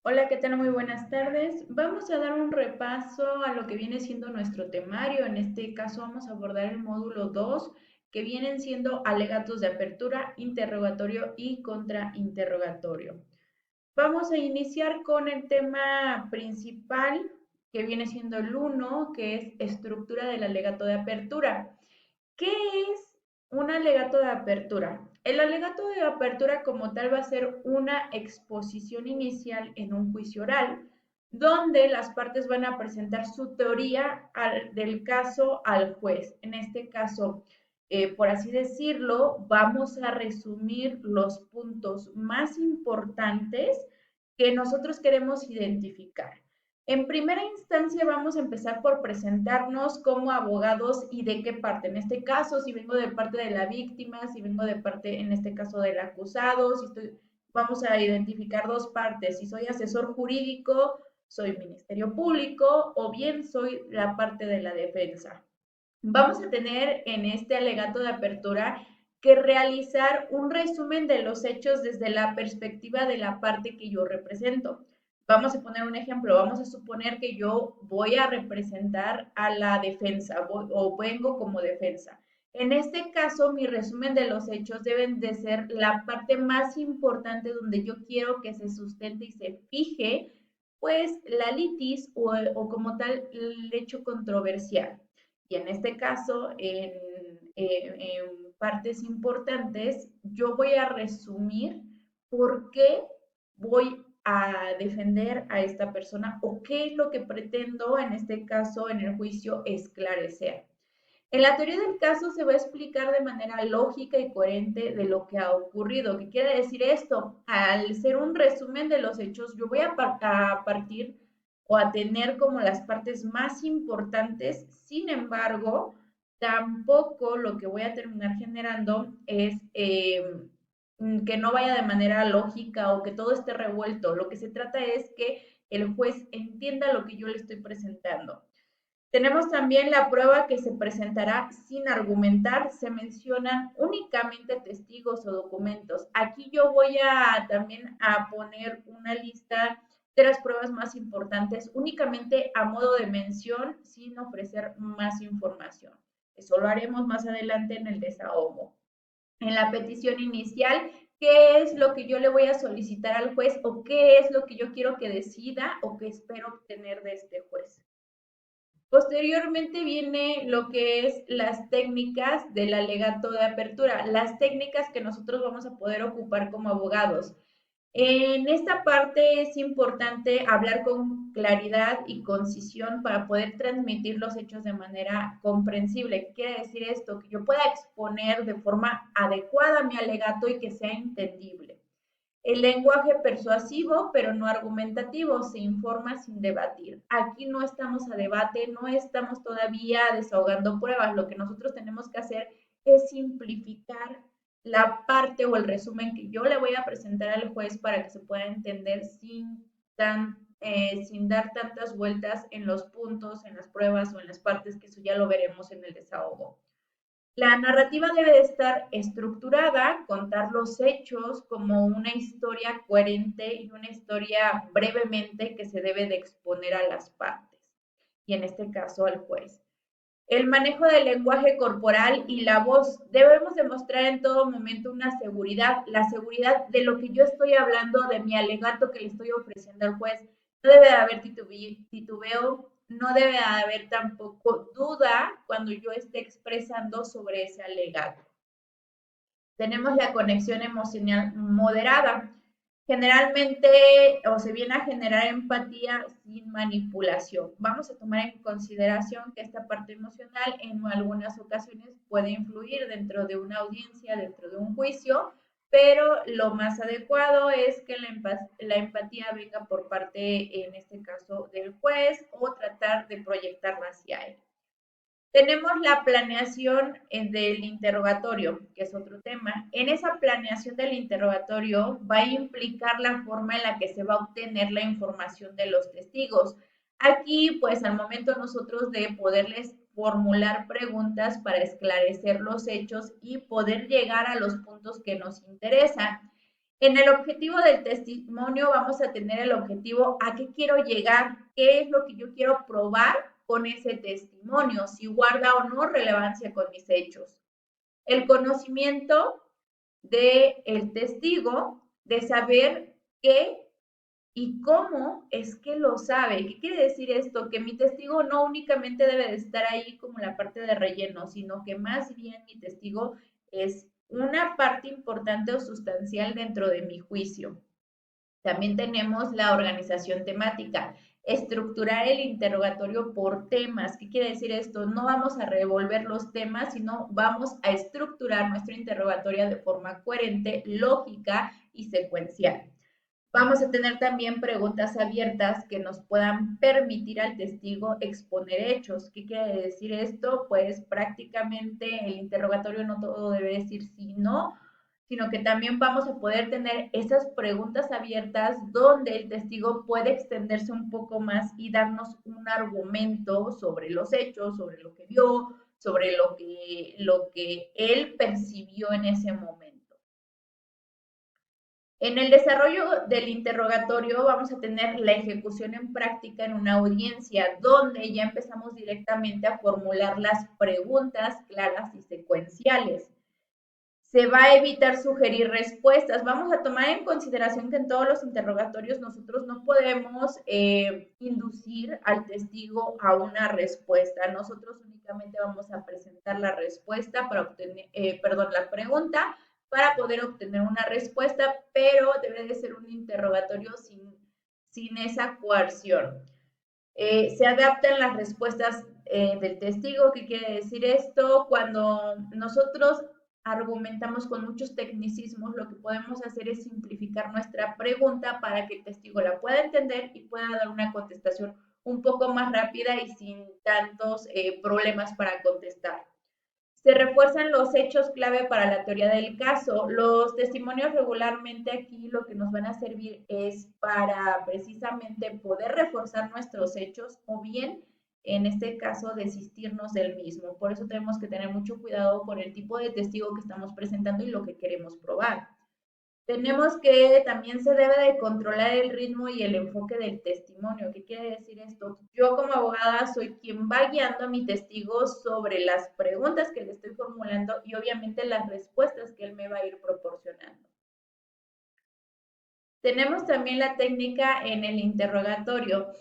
Hola, ¿qué tal? Muy buenas tardes. Vamos a dar un repaso a lo que viene siendo nuestro temario. En este caso vamos a abordar el módulo 2, que vienen siendo alegatos de apertura, interrogatorio y contrainterrogatorio. Vamos a iniciar con el tema principal, que viene siendo el uno, que es estructura del alegato de apertura. ¿Qué es un alegato de apertura? El alegato de apertura como tal va a ser una exposición inicial en un juicio oral, donde las partes van a presentar su teoría del caso al juez. En este caso, por así decirlo, vamos a resumir los puntos más importantes que nosotros queremos identificar. En primera instancia vamos a empezar por presentarnos como abogados y de qué parte. En este caso, si vengo de parte de la víctima, si vengo de parte, en este caso, del acusado, vamos a identificar dos partes. Si soy asesor jurídico, soy Ministerio Público o bien soy la parte de la defensa. Vamos a tener en este alegato de apertura que realizar un resumen de los hechos desde la perspectiva de la parte que yo represento. Vamos a poner un ejemplo, vamos a suponer que yo voy a representar a la defensa o vengo como defensa. En este caso, mi resumen de los hechos deben de ser la parte más importante donde yo quiero que se sustente y se fije, pues, la litis o como tal el hecho controversial. Y en este caso, en partes importantes, yo voy a resumir por qué voy a defender a esta persona o qué es lo que pretendo, en este caso, en el juicio, esclarecer. En la teoría del caso se va a explicar de manera lógica y coherente de lo que ha ocurrido. ¿Qué quiere decir esto? Al ser un resumen de los hechos, yo voy a partir o a tener como las partes más importantes. Sin embargo, tampoco lo que voy a terminar generando es que no vaya de manera lógica o que todo esté revuelto. Lo que se trata es que el juez entienda lo que yo le estoy presentando. Tenemos también la prueba que se presentará sin argumentar. Se mencionan únicamente testigos o documentos. Aquí yo voy a también a poner una lista de las pruebas más importantes únicamente a modo de mención sin ofrecer más información. Eso lo haremos más adelante en el desahogo. En la petición inicial, ¿qué es lo que yo le voy a solicitar al juez o qué es lo que yo quiero que decida o que espero obtener de este juez? Posteriormente viene lo que es las técnicas del alegato de apertura, las técnicas que nosotros vamos a poder ocupar como abogados. En esta parte es importante hablar con claridad y concisión para poder transmitir los hechos de manera comprensible. ¿Qué quiere decir esto? Que yo pueda exponer de forma adecuada mi alegato y que sea entendible. El lenguaje persuasivo, pero no argumentativo, se informa sin debatir. Aquí no estamos a debate, no estamos todavía desahogando pruebas. Lo que nosotros tenemos que hacer es simplificar la parte o el resumen que yo le voy a presentar al juez para que se pueda entender sin dar tantas vueltas en los puntos, en las pruebas o en las partes, que eso ya lo veremos en el desahogo. La narrativa debe de estar estructurada, contar los hechos como una historia coherente y una historia brevemente que se debe de exponer a las partes, y en este caso al juez. El manejo del lenguaje corporal y la voz. Debemos demostrar en todo momento una seguridad, la seguridad de lo que yo estoy hablando, de mi alegato que le estoy ofreciendo al juez. No debe de haber titubeo, no debe de haber tampoco duda cuando yo esté expresando sobre ese alegato. Tenemos la conexión emocional moderada. Generalmente o se viene a generar empatía sin manipulación. Vamos a tomar en consideración que esta parte emocional en algunas ocasiones puede influir dentro de una audiencia, dentro de un juicio, pero lo más adecuado es que la empatía venga por parte, en este caso, del juez o tratar de proyectarla hacia él. Tenemos la planeación del interrogatorio, que es otro tema. En esa planeación del interrogatorio va a implicar la forma en la que se va a obtener la información de los testigos. Aquí, pues al momento nosotros de poderles formular preguntas para esclarecer los hechos y poder llegar a los puntos que nos interesan. En el objetivo del testimonio vamos a tener el objetivo a qué quiero llegar, qué es lo que yo quiero probar con ese testimonio, si guarda o no relevancia con mis hechos. El conocimiento del testigo, de saber qué y cómo es que lo sabe. ¿Qué quiere decir esto? Que mi testigo no únicamente debe de estar ahí como la parte de relleno, sino que más bien mi testigo es una parte importante o sustancial dentro de mi juicio. También tenemos la organización temática, estructurar el interrogatorio por temas. ¿Qué quiere decir esto? No vamos a revolver los temas, sino vamos a estructurar nuestro interrogatorio de forma coherente, lógica y secuencial. Vamos a tener también preguntas abiertas que nos puedan permitir al testigo exponer hechos. ¿Qué quiere decir esto? Pues prácticamente el interrogatorio no todo debe decir sí, no, sino que también vamos a poder tener esas preguntas abiertas donde el testigo puede extenderse un poco más y darnos un argumento sobre los hechos, sobre lo que vio, sobre lo que él percibió en ese momento. En el desarrollo del interrogatorio vamos a tener la ejecución en práctica en una audiencia donde ya empezamos directamente a formular las preguntas claras y secuenciales. Se va a evitar sugerir respuestas. Vamos a tomar en consideración que en todos los interrogatorios nosotros no podemos inducir al testigo a una respuesta. Nosotros únicamente vamos a presentar la respuesta para obtener, la pregunta para poder obtener una respuesta, pero debe de ser un interrogatorio sin esa coerción. Se adaptan las respuestas del testigo. ¿Qué quiere decir esto? Cuando nosotros argumentamos con muchos tecnicismos, lo que podemos hacer es simplificar nuestra pregunta para que el testigo la pueda entender y pueda dar una contestación un poco más rápida y sin tantos problemas para contestar. Se refuerzan los hechos clave para la teoría del caso. Los testimonios regularmente aquí lo que nos van a servir es para precisamente poder reforzar nuestros hechos o bien, en este caso, desistirnos del mismo. Por eso tenemos que tener mucho cuidado con el tipo de testigo que estamos presentando y lo que queremos probar. Tenemos que también se debe de controlar el ritmo y el enfoque del testimonio. ¿Qué quiere decir esto? Yo como abogada soy quien va guiando a mi testigo sobre las preguntas que le estoy formulando y obviamente las respuestas que él me va a ir proporcionando. Tenemos también la técnica en el interrogatorio.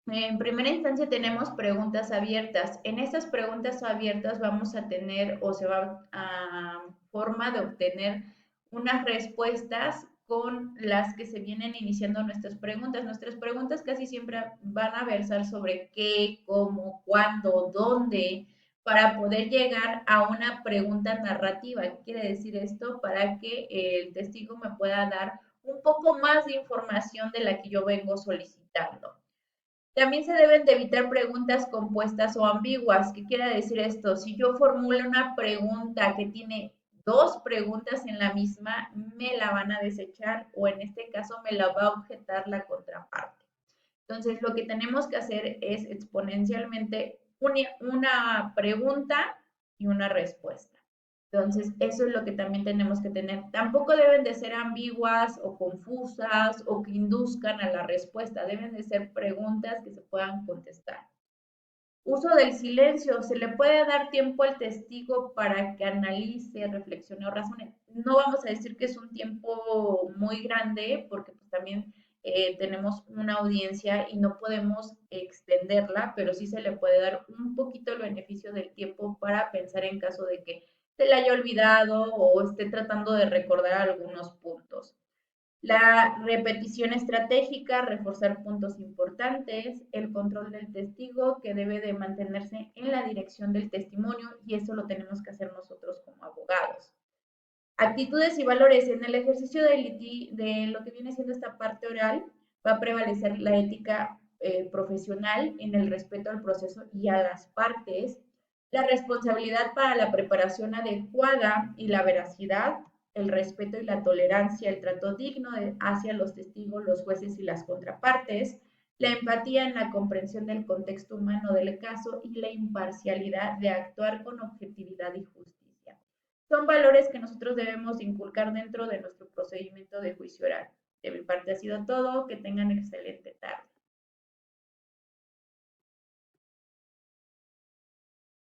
En primera instancia tenemos preguntas abiertas. En estas preguntas abiertas vamos a tener o se va a forma de obtener unas respuestas con las que se vienen iniciando nuestras preguntas. Nuestras preguntas casi siempre van a versar sobre qué, cómo, cuándo, dónde, para poder llegar a una pregunta narrativa. ¿Qué quiere decir esto? Para que el testigo me pueda dar un poco más de información de la que yo vengo solicitando. También se deben de evitar preguntas compuestas o ambiguas. ¿Qué quiere decir esto? Si yo formulo una pregunta que tiene dos preguntas en la misma, me la van a desechar o en este caso me la va a objetar la contraparte. Entonces, lo que tenemos que hacer es exponencialmente una pregunta y una respuesta. Entonces, eso es lo que también tenemos que tener. Tampoco deben de ser ambiguas o confusas o que induzcan a la respuesta. Deben de ser preguntas que se puedan contestar. Uso del silencio. Se le puede dar tiempo al testigo para que analice, reflexione o razone. No vamos a decir que es un tiempo muy grande porque pues, también tenemos una audiencia y no podemos extenderla, pero sí se le puede dar un poquito el beneficio del tiempo para pensar en caso de que se le haya olvidado o esté tratando de recordar algunos puntos. La repetición estratégica, reforzar puntos importantes, el control del testigo que debe de mantenerse en la dirección del testimonio y eso lo tenemos que hacer nosotros como abogados. Actitudes y valores. En el ejercicio de lo que viene siendo esta parte oral va a prevalecer la ética profesional en el respeto al proceso y a las partes, la responsabilidad para la preparación adecuada y la veracidad, el respeto y la tolerancia, el trato digno hacia los testigos, los jueces y las contrapartes, la empatía en la comprensión del contexto humano del caso y la imparcialidad de actuar con objetividad y justicia. son valores que nosotros debemos inculcar dentro de nuestro procedimiento de juicio oral. De mi parte ha sido todo. Que tengan excelente